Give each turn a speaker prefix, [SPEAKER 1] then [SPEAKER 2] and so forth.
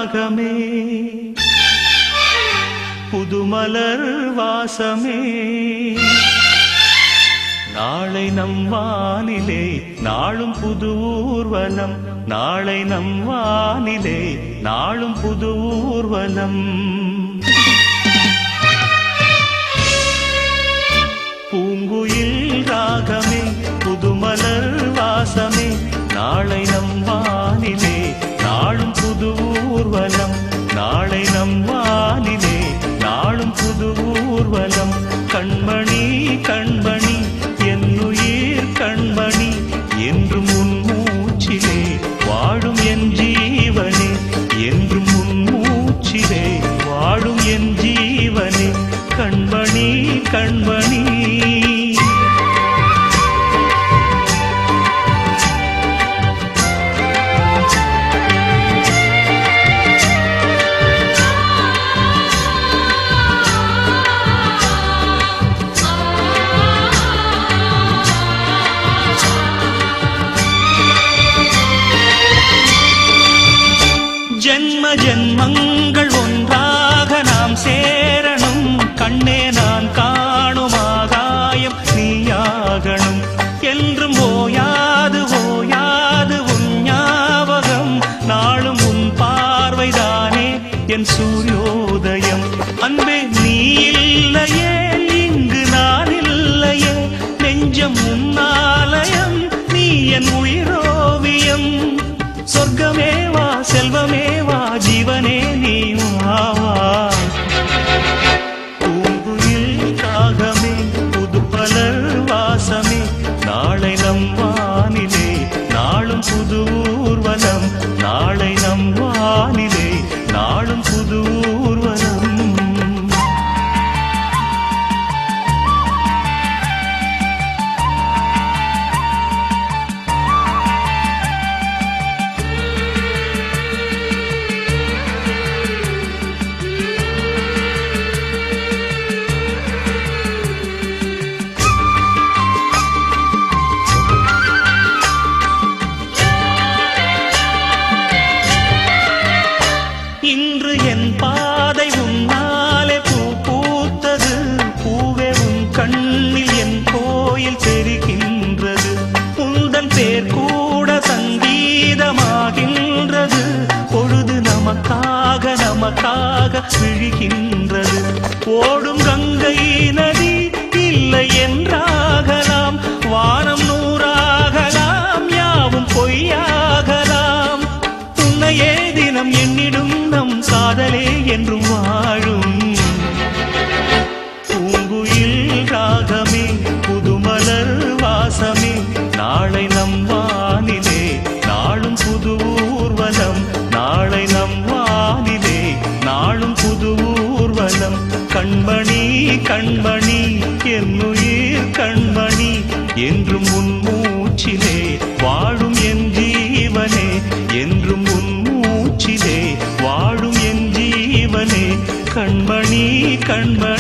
[SPEAKER 1] ராகமே புதுமலர் வாசமே நாளை நம் வானிலே நாளும் புது ஊர்வலம் நாளை நம் வானிலே நாளும் புது ஊர்வலம் பூங்குயில் ராகமே புதுமலர் வாசமே நாளை நம் வானிலே நாளும் புது ஊர்வலம் நாளை நம் வானிலே நாளும் புது ஊர்வலம் கண்மணி கண்மணி என்னுயிர் கண்மணி என்றும் உன் மூச்சிலே வாழும் என் ஜீவனே என்றும் உன் மூச்சிலே வாழும் என் ஜீவனே கண்மணி கண்மணி ஜென்ம ஜென்மங்கள் ஒன்றாக நாம் சேரணும் கண்ணே நான் காணும் ஆகாயம் நீயாகணும் என்றும் ஓயாது ஓயாது உன் ஞாபகம் நாளும் உன் பார்வைதானே என் சூரியோதயம் அன்பே நீ இல்லையே இங்கு நான் இல்லையே நெஞ்சம் உன்னாலயம் நீ என் உயிரோவியம் சொர்க்கமே வா செல்வமே வா ஜீவனே நீ வா பூங்குயில் ராகமே புதுமலர் வாசமே நாளை நம் வானிலே நாளும் புது ஊர்வலம் நாளை நம் வானிலே நாளும் புது ஊர்வலம் இன்று என் பாதை உன்னாலே பூ பூத்தது பூவே உன் கண்ணில் என் கோயில் தெரிகின்றது உந்தன் பேர் கூட சங்கீதமாகின்றது பொழுது நமக்காக நமக்காக விழுகின்றது ஓடும் கங்கை நதி இல்லை என்றாகலாம் வானம் நூறாகலாம் யாவும் பொய்யாகலாம் உன்னையே தினம் எண்ணிடும் நம் காதலே என்றும் வாழும் பூங்குயில் ராகமே புதுமலர் வாசமே நாளை நம் வானிலே நாளும் புது ஊர்வலம் நாளை நம் வானிலே நாளும் புது ஊர்வலம் கண்மணி கண்மணி என்னுயிர் கண்மணி என்றும் உன் மூச்சிலே வாழும் என் ஜீவனே என்றும் உன் மூச்சிலே வாழும் என் ஜீவனே கண்மணி கண்மணி